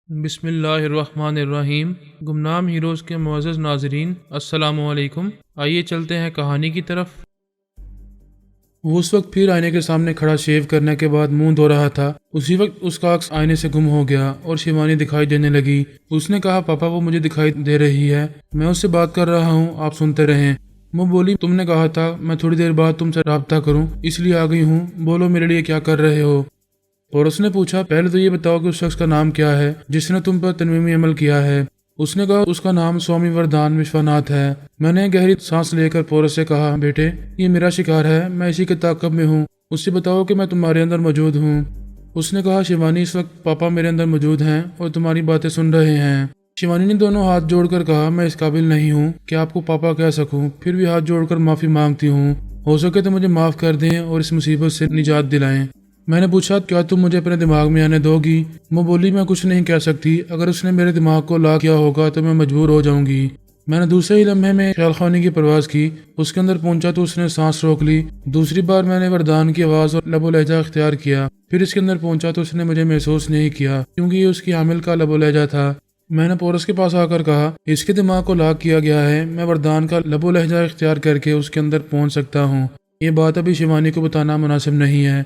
بسم اللہ الرحمن الرحیم۔ گمنام ہیروز کے معزز ناظرین، السلام علیکم۔ آئیے چلتے ہیں کہانی کی طرف۔ وہ اس وقت پھر آئینے کے سامنے کھڑا شیو کرنے کے بعد منہ دھو رہا تھا۔ اسی وقت اس کا عکس آئینے سے گم ہو گیا اور شیوانی دکھائی دینے لگی۔ اس نے کہا، پاپا وہ مجھے دکھائی دے رہی ہے، میں اس سے بات کر رہا ہوں، آپ سنتے رہیں۔ وہ بولی، تم نے کہا تھا میں تھوڑی دیر بعد تم سے رابطہ کروں، اس لیے آ گئی ہوں، بولو میرے لیے کیا کر رہے ہو؟ اور اس نے پوچھا، پہلے تو یہ بتاؤ کہ اس شخص کا نام کیا ہے جس نے تم پر تنویمی عمل کیا ہے؟ اس نے کہا، اس کا نام سوامی وردھان وشواناتھ ہے۔ میں نے گہری سانس لے کر پورس سے کہا، بیٹے یہ میرا شکار ہے، میں اسی کے تعاقب میں ہوں، اس سے بتاؤ کہ میں تمہارے اندر موجود ہوں۔ اس نے کہا، شیوانی اس وقت پاپا میرے اندر موجود ہیں اور تمہاری باتیں سن رہے ہیں۔ شیوانی نے دونوں ہاتھ جوڑ کر کہا، میں اس قابل نہیں ہوں کہ آپ کو پاپا کہہ سکوں، پھر بھی ہاتھ جوڑ کر معافی مانگتی ہوں، ہو سکے تو مجھے معاف کر دیں اور اس مصیبت سے نجات دلائیں۔ میں نے پوچھا، کیا تم مجھے اپنے دماغ میں آنے دو گی؟ وہ بولی، میں کچھ نہیں کہہ سکتی، اگر اس نے میرے دماغ کو لا کیا ہوگا تو میں مجبور ہو جاؤں گی۔ میں نے دوسرے ہی لمحے میں خیال خانی کی پرواز کی، اس کے اندر پہنچا تو اس نے سانس روک لی۔ دوسری بار میں نے وردان کی آواز اور لب و لہجہ اختیار کیا، پھر اس کے اندر پہنچا تو اس نے مجھے محسوس نہیں کیا، کیونکہ یہ اس کی حامل کا لب و لہجہ تھا۔ میں نے پورس کے پاس آ کر کہا، اس کے دماغ کو لاک کیا گیا ہے، میں وردان کا لب و لہجہ اختیار کر کے اس کے اندر پہنچ سکتا ہوں، یہ بات ابھی شیوانی کو بتانا مناسب نہیں ہے۔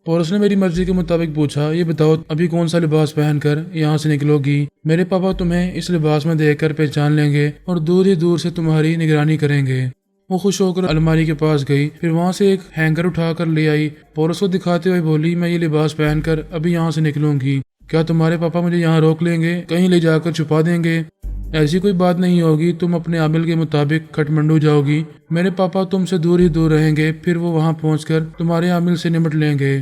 پورس نے میری مرضی کے مطابق پوچھا، یہ بتاؤ ابھی کون سا لباس پہن کر یہاں سے نکلو گی؟ میرے پاپا تمہیں اس لباس میں دیکھ کر پہچان لیں گے اور دور ہی دور سے تمہاری نگرانی کریں گے۔ وہ خوش ہو کر الماری کے پاس گئی، پھر وہاں سے ایک ہینگر اٹھا کر لے آئی۔ پورس کو دکھاتے ہوئے بولی، میں یہ لباس پہن کر ابھی یہاں سے نکلوں گی، کیا تمہارے پاپا مجھے یہاں روک لیں گے، کہیں لے جا کر چھپا دیں گے؟ ایسی کوئی بات نہیں ہوگی، تم اپنے عامل کے مطابق کھٹمنڈو جاؤ گی، میرے پاپا تم سے دور ہی دور رہیں گے، پھر وہ وہاں پہنچ کر تمہارے عامل سے نمٹ لیں گے۔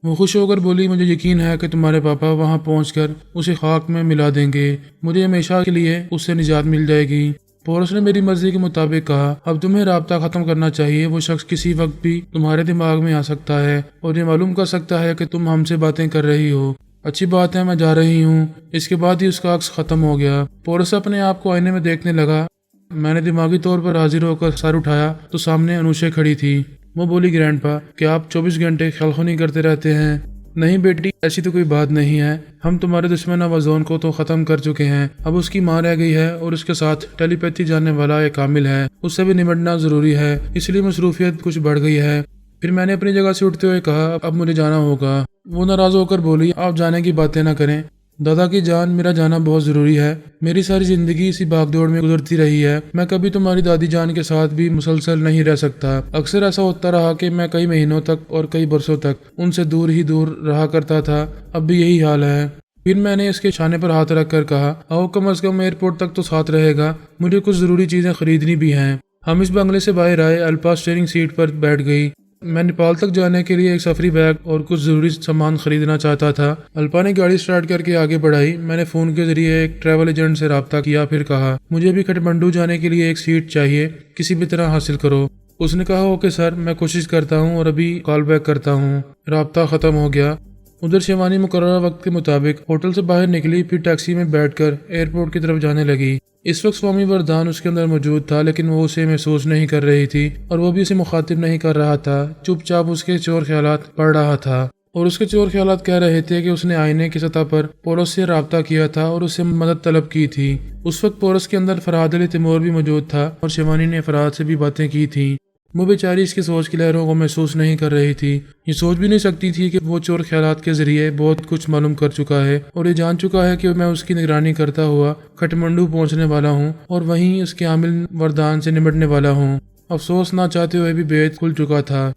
وہ خوش ہو کر بولی، مجھے یقین ہے کہ تمہارے پاپا وہاں پہنچ کر اسے خاک میں ملا دیں گے، مجھے ہمیشہ کے لیے اس سے نجات مل جائے گی۔ پورس نے میری مرضی کے مطابق کہا، اب تمہیں رابطہ ختم کرنا چاہیے، وہ شخص کسی وقت بھی تمہارے دماغ میں آ سکتا ہے اور یہ معلوم کر سکتا ہے کہ تم ہم سے باتیں کر رہی ہو۔ اچھی بات ہے، میں جا رہی ہوں۔ اس کے بعد ہی اس کا عکس ختم ہو گیا۔ پورس اپنے آپ کو آئینے میں دیکھنے لگا۔ میں نے دماغی طور پر حاضر ہو کر سر اٹھایا تو سامنے انوشے کھڑی تھی۔ وہ بولی، گرینڈ پا، کیا آپ 24 گھنٹے خیال خونی کرتے رہتے ہیں؟ نہیں بیٹی، ایسی تو کوئی بات نہیں ہے، ہم تمہارے دشمن اوازون کو تو ختم کر چکے ہیں، اب اس کی ماں رہ گئی ہے اور اس کے ساتھ ٹیلی پیتھی جاننے والا ایک عامل ہے، اس سے بھی نمٹنا ضروری ہے، اس لیے مصروفیت کچھ بڑھ گئی ہے۔ پھر میں نے اپنی جگہ سے اٹھتے ہوئے کہا، اب مجھے جانا ہوگا۔ وہ ناراض ہو کر بولی، آپ جانے کی باتیں نہ کریں دادا کی جان، میرا جانا بہت ضروری ہے، میری ساری زندگی اسی بھاگ دوڑ میں گزرتی رہی ہے، میں کبھی تمہاری دادی جان کے ساتھ بھی مسلسل نہیں رہ سکتا، اکثر ایسا ہوتا رہا کہ میں کئی مہینوں تک اور کئی برسوں تک ان سے دور ہی دور رہا کرتا تھا، اب بھی یہی حال ہے۔ پھر میں نے اس کے شانے پر ہاتھ رکھ کر کہا، آؤ کم از کم ایئرپورٹ تک تو ساتھ رہے گا، مجھے کچھ ضروری چیزیں خریدنی بھی ہیں۔ ہم اس بنگلے سے باہر آئے، الپا اسٹیئرنگ سیٹ پر بیٹھ گئی۔ میں نیپال تک جانے کے لیے ایک سفری بیگ اور کچھ ضروری سامان خریدنا چاہتا تھا۔ الپا نے گاڑی سٹارٹ کر کے آگے بڑھائی۔ میں نے فون کے ذریعے ایک ٹریول ایجنٹ سے رابطہ کیا، پھر کہا، مجھے بھی کھٹمنڈو جانے کے لیے ایک سیٹ چاہیے، کسی بھی طرح حاصل کرو۔ اس نے کہا، اوکے سر، میں کوشش کرتا ہوں اور ابھی کال بیک کرتا ہوں۔ رابطہ ختم ہو گیا۔ ادھر شیوانی مقررہ وقت کے مطابق ہوٹل سے باہر نکلی، پھر ٹیکسی میں بیٹھ کر ایئرپورٹ کی طرف جانے لگی۔ اس وقت سوامی وردھان اس کے اندر موجود تھا، لیکن وہ اسے محسوس نہیں کر رہی تھی اور وہ بھی اسے مخاطب نہیں کر رہا تھا، چپ چاپ اس کے چور خیالات پڑھ رہا تھا، اور اس کے چور خیالات کہہ رہے تھے کہ اس نے آئینے کی سطح پر پورس سے رابطہ کیا تھا اور اس سے مدد طلب کی تھی۔ اس وقت پورس کے اندر فرہاد علی تیمور بھی موجود تھا اور شیوانی نے فرہاد سے بھی باتیں کی تھیں۔ وہ بیچاری اس کی سوچ کی لہروں کو محسوس نہیں کر رہی تھی، یہ سوچ بھی نہیں سکتی تھی کہ وہ چور خیالات کے ذریعے بہت کچھ معلوم کر چکا ہے اور یہ جان چکا ہے کہ میں اس کی نگرانی کرتا ہوا کھٹمنڈو پہنچنے والا ہوں اور وہیں اس کے عامل وردان سے نمٹنے والا ہوں۔ افسوس نہ چاہتے ہوئے بھی بید کھل چکا تھا۔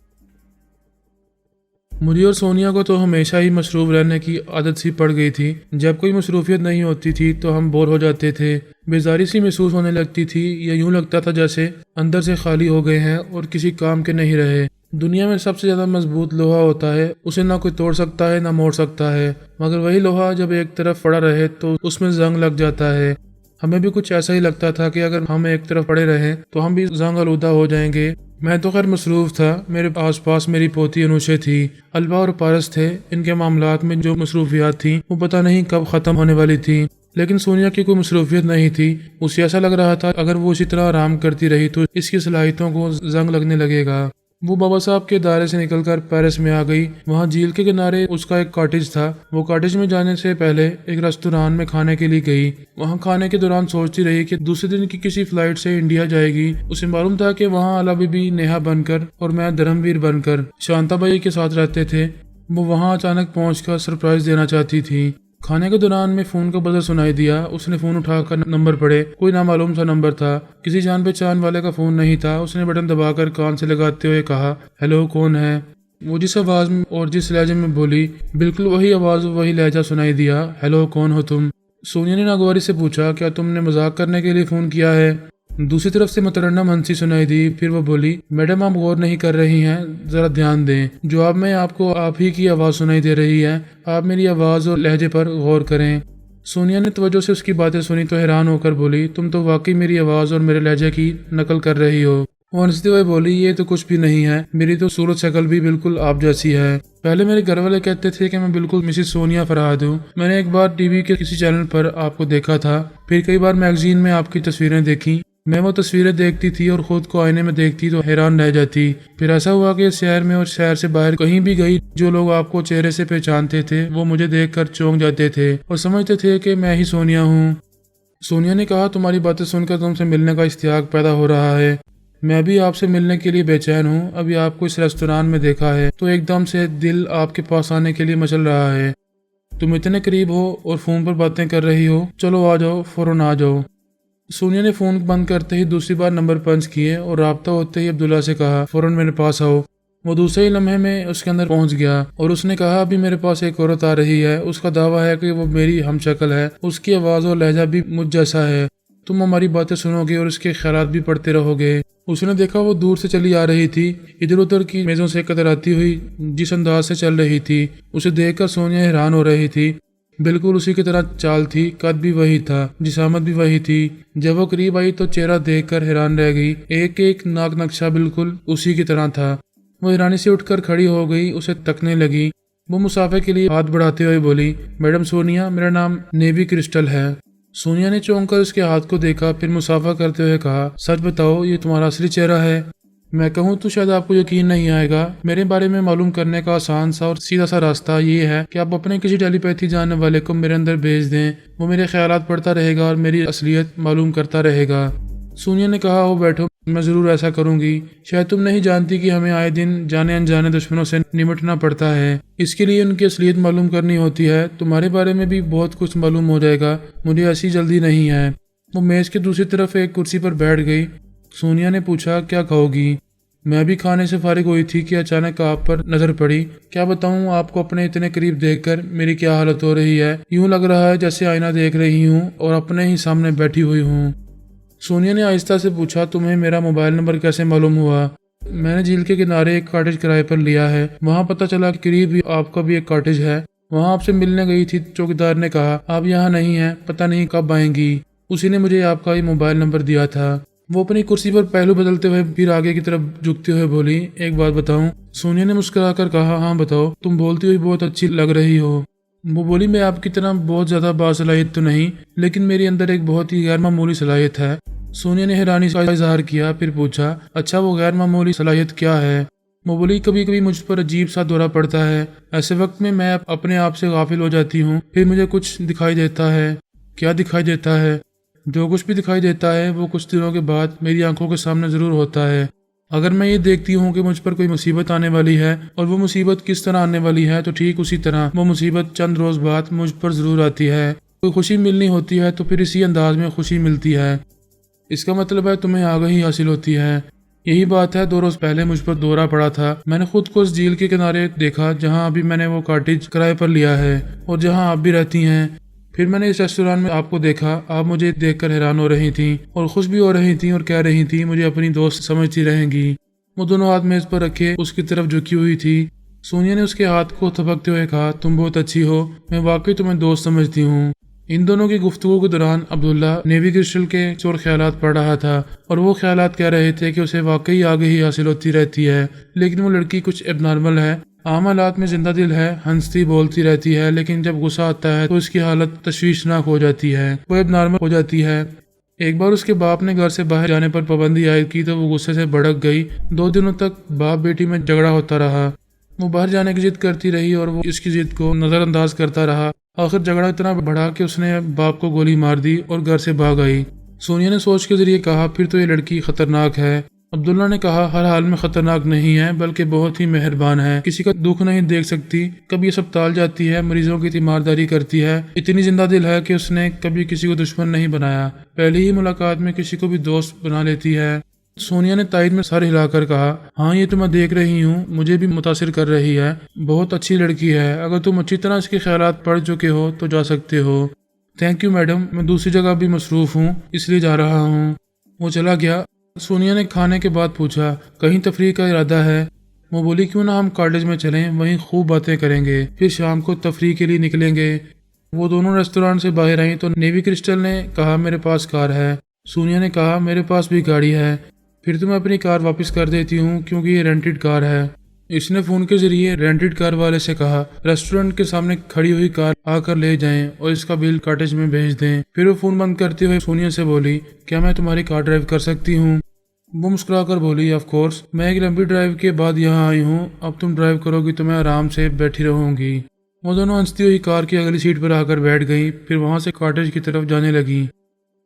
مجھے اور سونیا کو تو ہمیشہ ہی مصروف رہنے کی عادت سی پڑ گئی تھی، جب کوئی مصروفیت نہیں ہوتی تھی تو ہم بور ہو جاتے تھے، بیزاری سی محسوس ہونے لگتی تھی، یا یوں لگتا تھا جیسے اندر سے خالی ہو گئے ہیں اور کسی کام کے نہیں رہے۔ دنیا میں سب سے زیادہ مضبوط لوہا ہوتا ہے، اسے نہ کوئی توڑ سکتا ہے نہ موڑ سکتا ہے، مگر وہی لوہا جب ایک طرف پڑا رہے تو اس میں زنگ لگ جاتا ہے۔ ہمیں بھی کچھ ایسا ہی لگتا تھا کہ اگر ہم ایک طرف پڑے رہیں تو ہم بھی زنگ آلودہ ہو جائیں گے۔ میں تو خیر مصروف تھا، میرے آس پاس میری پوتی انوشے تھی، البا اور پارس تھے، ان کے معاملات میں جو مصروفیات تھیں وہ پتہ نہیں کب ختم ہونے والی تھی، لیکن سونیا کی کوئی مصروفیت نہیں تھی۔ اسے ایسا لگ رہا تھا اگر وہ اسی طرح آرام کرتی رہی تو اس کی صلاحیتوں کو زنگ لگنے لگے گا۔ وہ بابا صاحب کے دائرے سے نکل کر پیرس میں آ گئی۔ وہاں جھیل کے کنارے اس کا ایک کاٹیج تھا۔ وہ کاٹیج میں جانے سے پہلے ایک ریستوران میں کھانے کے لیے گئی۔ وہاں کھانے کے دوران سوچتی رہی کہ دوسرے دن کی کسی فلائٹ سے انڈیا جائے گی۔ اسے معلوم تھا کہ وہاں الا بی بی، نیہا بن کر اور میں دھرم ویر بن کر شانتا بائی کے ساتھ رہتے تھے۔ وہ وہاں اچانک پہنچ کر سرپرائز دینا چاہتی تھی۔ کھانے کے دوران میں فون کا بزر سنائی دیا۔ اس نے فون اٹھا کر نمبر پڑھے۔ کوئی نامعلوم سا نمبر تھا، کسی جان پہچان والے کا فون نہیں تھا۔ اس نے بٹن دبا کر کان سے لگاتے ہوئے کہا، ہیلو، کون ہے؟ وہ جس آواز میں اور جس لہجے میں بولی، بالکل وہی آواز وہی لہجہ سنائی دیا۔ ہیلو، کون ہو تم؟ سونیا نے ناگواری سے پوچھا، کیا تم نے مذاق کرنے کے لیے فون کیا ہے؟ دوسری طرف سے مترنم ہنسی سنائی دی۔ پھر وہ بولی، میڈم آپ غور نہیں کر رہی ہیں، ذرا دھیان دیں۔ جواب میں آپ کو آپ ہی کی آواز سنائی دے رہی ہے، آپ میری آواز اور لہجے پر غور کریں۔ سونیا نے توجہ سے اس کی باتیں سنی تو حیران ہو کر بولی، تم تو واقعی میری آواز اور میرے لہجے کی نقل کر رہی ہو۔ وہ ہنستے ہوئے بولی، یہ تو کچھ بھی نہیں ہے، میری تو صورت شکل بھی بالکل آپ جیسی ہے۔ پہلے میرے گھر والے کہتے تھے کہ میں بالکل مسز سونیا فرہاد ہوں۔ میں نے ایک بار ٹی وی کے کسی چینل پر آپ کو دیکھا تھا، پھر کئی بار میگزین میں آپ کی تصویریں دیکھی۔ میں وہ تصویریں دیکھتی تھی اور خود کو آئینے میں دیکھتی تو حیران رہ جاتی۔ پھر ایسا ہوا کہ شہر میں اور شہر سے باہر کہیں بھی گئی، جو لوگ آپ کو چہرے سے پہچانتے تھے وہ مجھے دیکھ کر چونک جاتے تھے اور سمجھتے تھے کہ میں ہی سونیا ہوں۔ سونیا نے کہا، تمہاری باتیں سن کر تم سے ملنے کا اشتیاق پیدا ہو رہا ہے۔ میں بھی آپ سے ملنے کے لیے بے چین ہوں۔ ابھی آپ کو اس ریستوران میں دیکھا ہے تو ایک دم سے دل آپ کے پاس آنے کے لیے مچل رہا ہے۔ تم اتنے قریب ہو اور فون پر باتیں کر رہی ہو، چلو آ جاؤ، فوراً آ جاؤ۔ سونیا نے فون بند کرتے ہی دوسری بار نمبر پنچ کیے اور رابطہ ہوتے ہی عبداللہ سے کہا، فوراً میرے پاس آؤ۔ وہ دوسرے ہی لمحے میں اس کے اندر پہنچ گیا اور اس نے کہا، ابھی میرے پاس ایک عورت آ رہی ہے، اس کا دعویٰ ہے کہ وہ میری ہم شکل ہے، اس کی آواز اور لہجہ بھی مجھ جیسا ہے۔ تم ہماری باتیں سنو گے اور اس کے خیالات بھی پڑھتے رہو گے۔ اس نے دیکھا وہ دور سے چلی آ رہی تھی، ادھر ادھر کی میزوں سے کتراتی ہوئی جس انداز سے چل رہی تھی، اسے دیکھ کر سونیا حیران ہو رہی تھی۔ بالکل اسی کی طرح چال تھی، قد بھی وہی تھا، جسامت بھی وہی تھی۔ جب وہ قریب آئی تو چہرہ دیکھ کر حیران رہ گئی، ایک ایک ناک نقشہ بالکل اسی کی طرح تھا۔ وہ حیرانی سے اٹھ کر کھڑی ہو گئی، اسے تکنے لگی۔ وہ مسافے کے لیے ہاتھ بڑھاتے ہوئے بولی، میڈم سونیا، میرا نام نیوی کرسٹل ہے۔ سونیا نے چونک کر اس کے ہاتھ کو دیکھا، پھر مسافہ کرتے ہوئے کہا، سچ بتاؤ، یہ تمہارا اصلی چہرہ ہے؟ میں کہوں تو شاید آپ کو یقین نہیں آئے گا۔ میرے بارے میں معلوم کرنے کا آسان سا اور سیدھا سا راستہ یہ ہے کہ آپ اپنے کسی ٹیلی پیتھی جاننے والے کو میرے اندر بھیج دیں، وہ میرے خیالات پڑھتا رہے گا اور میری اصلیت معلوم کرتا رہے گا۔ سونیا نے کہا، وہ بیٹھو، میں ضرور ایسا کروں گی۔ شاید تم نہیں جانتی کہ ہمیں آئے دن جانے انجانے دشمنوں سے نمٹنا پڑتا ہے، اس کے لیے ان کی اصلیت معلوم کرنی ہوتی ہے۔ تمہارے بارے میں بھی بہت کچھ معلوم ہو جائے گا، مجھے ایسی جلدی نہیں ہے۔ وہ میز کے دوسری طرف ایک کرسی پر بیٹھ گئی۔ سونیا نے پوچھا، کیا کہو گی؟ میں بھی کھانے سے فارغ ہوئی تھی کہ اچانک آپ پر نظر پڑی۔ کیا بتاؤں آپ کو، اپنے اتنے قریب دیکھ کر میری کیا حالت ہو رہی ہے، یوں لگ رہا ہے جیسے آئینہ دیکھ رہی ہوں اور اپنے ہی سامنے بیٹھی ہوئی ہوں۔ سونیا نے آہستہ سے پوچھا، تمہیں میرا موبائل نمبر کیسے معلوم ہوا؟ میں نے جھیل کے کنارے ایک کاٹیج کرائے پر لیا ہے، وہاں پتہ چلا کہ قریب ہی آپ کا بھی ایک کاٹیج ہے، وہاں آپ سے ملنے گئی تھی۔ چوکیدار نے کہا، آپ یہاں نہیں ہیں، پتہ نہیں کب آئیں گی، اسی نے مجھے آپ کا ہی موبائل نمبر دیا تھا۔ وہ اپنی کرسی پر پہلو بدلتے ہوئے پھر آگے کی طرف جھکتے ہوئے بولی، ایک بات بتاؤں؟ سونیا نے مسکرا کر کہا، ہاں بتاؤ، تم بولتی ہوئی بہت اچھی لگ رہی ہو۔ وہ بولی، میں آپ کی طرح بہت زیادہ باصلاحیت تو نہیں، لیکن میری اندر ایک بہت ہی غیر معمولی صلاحیت ہے۔ سونیا نے حیرانی کا اظہار کیا، پھر پوچھا، اچھا وہ غیر معمولی صلاحیت کیا ہے؟ وہ بولی، کبھی کبھی مجھ پر عجیب سا دورہ پڑتا ہے، ایسے وقت میں اپنے آپ سے غافل ہو جاتی ہوں، پھر مجھے کچھ دکھائی دیتا ہے۔ کیا دکھائی دیتا ہے؟ جو کچھ بھی دکھائی دیتا ہے وہ کچھ دنوں کے بعد میری آنکھوں کے سامنے ضرور ہوتا ہے۔ اگر میں یہ دیکھتی ہوں کہ مجھ پر کوئی مصیبت آنے والی ہے اور وہ مصیبت کس طرح آنے والی ہے، تو ٹھیک اسی طرح وہ مصیبت چند روز بعد مجھ پر ضرور آتی ہے۔ کوئی خوشی ملنی ہوتی ہے تو پھر اسی انداز میں خوشی ملتی ہے۔ اس کا مطلب ہے تمہیں آگاہی حاصل ہوتی ہے۔ یہی بات ہے، 2 روز پہلے مجھ پر دورہ پڑا تھا۔ میں نے خود کو اس جھیل کے کنارے دیکھا جہاں ابھی میں نے وہ کاٹیج کرائے پر لیا ہے اور جہاں آپ بھی رہتی ہیں۔ پھر میں نے اس ریستوران میں آپ کو دیکھا، آپ مجھے دیکھ کر حیران ہو رہی تھیں اور خوش بھی ہو رہی تھیں اور کہہ رہی تھیں مجھے اپنی دوست سمجھتی رہیں گی۔ وہ دونوں ہاتھ میز پر رکھے اس کی طرف جھکی ہوئی تھی۔ سونیا نے اس کے ہاتھ کو تھپکتے ہوئے کہا، تم بہت اچھی ہو، میں واقعی تمہیں دوست سمجھتی ہوں۔ ان دونوں کی گفتگو کے دوران عبداللہ نیوی کرسٹل کے چور خیالات پڑھ رہا تھا اور وہ خیالات کہہ رہے تھے کہ اسے واقعی آگاہی حاصل ہوتی رہتی ہے، لیکن وہ لڑکی کچھ اب نارمل ہے، عام حالات میں زندہ دل ہے، ہنستی بولتی رہتی ہے، لیکن جب غصہ آتا ہے تو اس کی حالت تشویشناک ہو جاتی ہے، وہ اب نارمل ہو جاتی ہے۔ ایک بار اس کے باپ نے گھر سے باہر جانے پر پابندی عائد کی تو وہ غصے سے بھڑک گئی۔ 2 دنوں تک باپ بیٹی میں جھگڑا ہوتا رہا۔ وہ باہر جانے کی ضد کرتی رہی اور وہ اس کی ضد کو نظر انداز کرتا رہا۔ آخر جھگڑا اتنا بڑھا کہ اس نے باپ کو گولی مار دی اور گھر سے بھاگ آئی۔ سونیا نے سوچ کے ذریعے کہا پھر تو یہ لڑکی خطرناک ہے۔ عبداللہ نے کہا ہر حال میں خطرناک نہیں ہے بلکہ بہت ہی مہربان ہے، کسی کا دکھ نہیں دیکھ سکتی، کبھی اسپتال جاتی ہے، مریضوں کی تیمارداری کرتی ہے، اتنی زندہ دل ہے کہ اس نے کبھی کسی کو دشمن نہیں بنایا، پہلی ہی ملاقات میں کسی کو بھی دوست بنا لیتی ہے۔ سونیا نے تائید میں سر ہلا کر کہا ہاں یہ تو میں دیکھ رہی ہوں، مجھے بھی متاثر کر رہی ہے، بہت اچھی لڑکی ہے، اگر تم اچھی طرح اس کے خیالات پڑھ چکے ہو تو جا سکتے ہو۔ تھینک یو میڈم، میں دوسری جگہ بھی مصروف ہوں اس لیے جا رہا ہوں۔ وہ چلا گیا۔ سونیا نے کھانے کے بعد پوچھا کہیں تفریح کا ارادہ ہے؟ وہ بولی کیوں نہ ہم کاٹیج میں چلیں، وہیں خوب باتیں کریں گے، پھر شام کو تفریح کے لیے نکلیں گے۔ وہ دونوں ریسٹورانٹ سے باہر آئیں تو نیوی کرسٹل نے کہا میرے پاس کار ہے۔ سونیا نے کہا میرے پاس بھی گاڑی ہے، پھر تو میں اپنی کار واپس کر دیتی ہوں کیونکہ یہ رینٹڈ کار ہے۔ اس نے فون کے ذریعے رینٹڈ کار والے سے کہا ریسٹورنٹ کے سامنے کھڑی ہوئی کار آ کر لے جائیں اور اس کا بل کاٹیج میں بھیج دیں۔ پھر وہ فون بند کرتے ہوئے سونیا سے بولی کیا میں تمہاری کار ڈرائیو کر سکتی ہوں؟ وہ مسکرا کر بولی آف کورس، میں ایک لمبی ڈرائیو کے بعد یہاں آئی ہوں، اب تم ڈرائیو کرو گی تو میں آرام سے بیٹھی رہوں گی۔ وہ دونوں ہنستی ہوئی کار کی اگلی سیٹ پر آ کر بیٹھ گئی، پھر وہاں سے کاٹیج کی طرف جانے لگی۔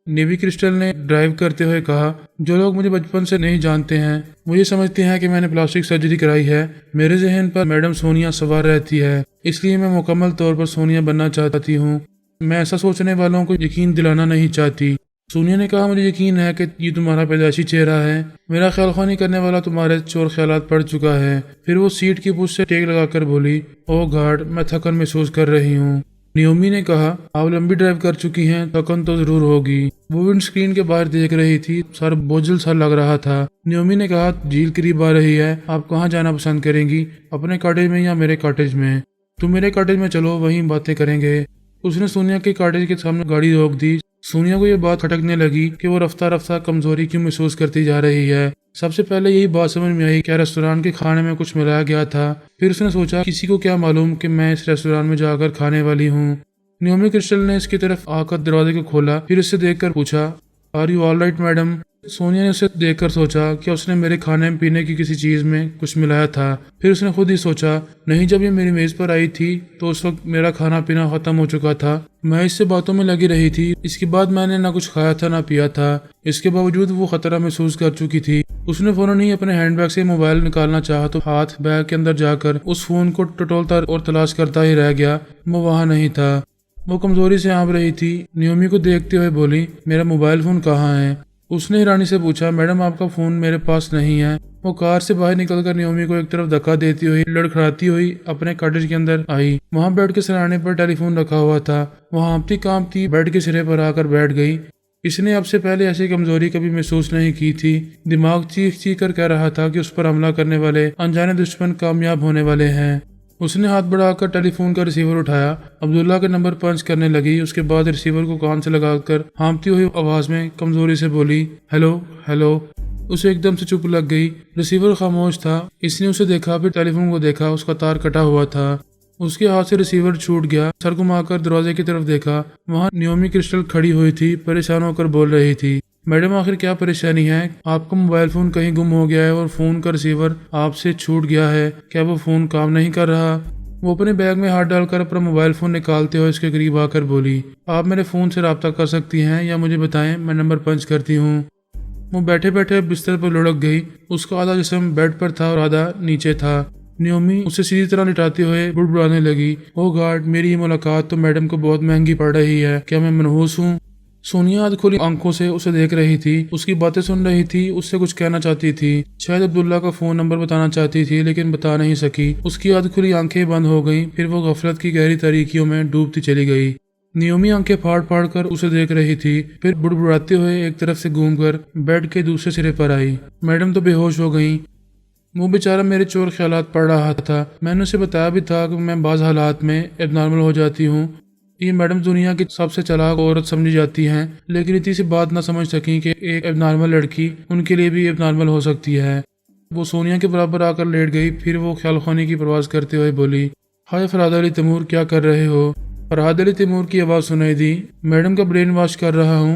نیوی کرسٹل نے ڈرائیو کرتے ہوئے کہا جو لوگ مجھے بچپن سے نہیں جانتے ہیں وہ یہ سمجھتے ہیں کہ میں نے پلاسٹک سرجری کرائی ہے، میرے ذہن پر میڈم سونیا سوار رہتی ہے، اس لیے میں مکمل طور پر سونیا بننا چاہتی ہوں، میں ایسا سوچنے والوں کو یقین دلانا نہیں چاہتی۔ سونیا نے کہا مجھے یقین ہے کہ یہ تمہارا پیدائشی چہرہ ہے، میرا خیال خوانی کرنے والا تمہارے چور خیالات پڑ چکا ہے۔ پھر وہ سیٹ کی پشت سے ٹیک لگا کر بولی او گاڈ، میں تھکن محسوس کر رہی ہوں۔ نیومی نے کہا آپ لمبی ڈرائیو کر چکی ہیں، تھکن تو ضرور ہوگی۔ وہ ونڈ اسکرین کے باہر دیکھ رہی تھی، سر بوجھل سا لگ رہا تھا۔ نیومی نے کہا جھیل قریب آ رہی ہے، آپ کہاں جانا پسند کریں گی، اپنے کاٹیج میں یا میرے کاٹیج میں؟ تم میرے کاٹیج میں چلو، وہیں باتیں کریں گے۔ اس نے سونیا کے کاٹیج کے سامنے گاڑی روک دی۔ سونیا کو یہ بات کھٹکنے لگی کہ وہ رفتہ رفتہ کمزوری کیوں محسوس کرتی جا رہی ہے۔ سب سے پہلے یہی بات سمجھ میں آئی کہ ریسٹوران کے کھانے میں کچھ ملایا گیا تھا۔ پھر اس نے سوچا کسی کو کیا معلوم کہ میں اس ریسٹوران میں جا کر کھانے والی ہوں۔ نیومی کرسٹل نے اس کی طرف آ کر دروازے کو کھولا، پھر اس سے دیکھ کر پوچھا are you all right madam? Sonia نے اسے دیکھ کر سوچا کہ اس نے میرے کھانے میں پینے کی کسی چیز میں کچھ ملایا تھا۔ پھر اس نے خود ہی سوچا نہیں، جب یہ میری میز پر آئی تھی تو اس وقت میرا کھانا پینا ختم ہو چکا تھا، میں اس سے باتوں میں لگی رہی تھی، اس کے بعد میں نے نہ کچھ کھایا تھا نہ پیا تھا، اس کے باوجود وہ خطرہ محسوس کر چکی تھی۔ اس نے فوراً ہی اپنے ہینڈ بیگ سے موبائل نکالنا چاہا تو ہاتھ بیگ کے اندر جا کر اس فون کو ٹٹولتا اور تلاش کرتا ہی رہ گیا، وہ وہاں نہیں تھا۔ وہ کمزوری سے ہانپ رہی تھی۔ نیومی کو دیکھتے ہوئے بولی میرا موبائل فون کہاں ہے؟ اس نے حیرانی سے پوچھا میڈم آپ کا فون میرے پاس نہیں ہے۔ وہ کار سے باہر نکل کر نیومی کو ایک طرف دھکا دیتی ہوئی لڑکھڑاتی ہوئی اپنے کاٹیج کے اندر آئی۔ وہاں بیڈ کے سرانے پر ٹیلی فون رکھا ہوا تھا۔ وہ ہانپتی کانپتی بیڈ کے سرے پر آ کر بیٹھ گئی۔ اس نے اب سے پہلے ایسی کمزوری کبھی محسوس نہیں کی تھی۔ دماغ چیخ چیخ کر کہہ رہا تھا کہ اس پر حملہ کرنے والے انجانے دشمن کامیاب ہونے والے ہیں۔ اس نے ہاتھ بڑھا کر ٹیلی فون کا ریسیور اٹھایا، عبداللہ کے نمبر پنچ کرنے لگی، اس کے بعد ریسیور کو کان سے لگا کر ہانپتی ہوئی آواز میں کمزوری سے بولی ہیلو ہیلو۔ اسے ایک دم سے چپ لگ گئی، ریسیور خاموش تھا۔ اس نے اسے دیکھا، پھر ٹیلی فون کو دیکھا، اس کا تار کٹا ہوا تھا۔ اس کے ہاتھ سے ریسیور چھوٹ گیا۔ سر گھما کر دروازے کی طرف دیکھا، وہاں نیومی کرسٹل کھڑی ہوئی تھی، پریشان ہو کر بول رہی تھی میڈم آخر کیا پریشانی ہے؟ آپ کا موبائل فون کہیں گم ہو گیا ہے اور فون کا ریسیور آپ سے چھوٹ گیا ہے، کیا وہ فون کام نہیں کر رہا؟ وہ اپنے بیگ میں ہاتھ ڈال کر اپنا موبائل فون نکالتے ہوئے اس کے قریب آ کر بولی آپ میرے فون سے رابطہ کر سکتی ہیں یا مجھے بتائیں، میں نمبر پنچ کرتی ہوں۔ وہ بیٹھے بیٹھے بستر پر لڑک گئی، اس کا آدھا جسم بیڈ پر تھا اور آدھا نیچے تھا۔ نیومی اسے سیدھی طرح لٹاتے ہوئے بڑبڑانے لگی او گاڈ، میری یہ ملاقات تو میڈم کو بہت مہنگی پڑ رہی ہے، کیا میں منحوس ہوں؟ سونیا آدھ کھلی آنکھوں سے اسے دیکھ رہی تھی، اس کی باتیں سن رہی تھی، اس سے کچھ کہنا چاہتی تھی، شاید عبداللہ کا فون نمبر بتانا چاہتی تھی لیکن بتا نہیں سکی۔ اس کی آدھ کھلی آنکھیں بند ہو گئیں، پھر وہ غفلت کی گہری تاریکیوں میں ڈوبتی چلی گئی۔ نیومی آنکھیں پھاڑ پھاڑ کر اسے دیکھ رہی تھی، پھر بڑبڑاتے ہوئے ایک طرف سے گھوم کر بیڈ کے دوسرے سرے پر آئی۔ میڈم تو بے ہوش ہو گئیں۔ وہ بیچارہ میرے چور خیالات پڑھ رہا تھا، میں نے اسے بتایا بھی تھا کہ میں بعض حالات میں ایب نارمل ہو جاتی ہوں۔ یہ میڈم دنیا کی سب سے چلاک عورت سمجھی جاتی ہیں، لیکن اتنی سی بات نہ سمجھ سکیں کہ ایک ایب نارمل لڑکی ان کے لیے بھی ایب نارمل ہو سکتی ہے۔ وہ سونیا کے برابر آ کر لیٹ گئی، پھر وہ خیال خوانی کی پرواز کرتے ہوئے بولی ہائے فرہاد علی تیمور، کیا کر رہے ہو؟ فرہاد علی تیمور کی آواز سنائی دی، میڈم کا برین واش کر رہا ہوں،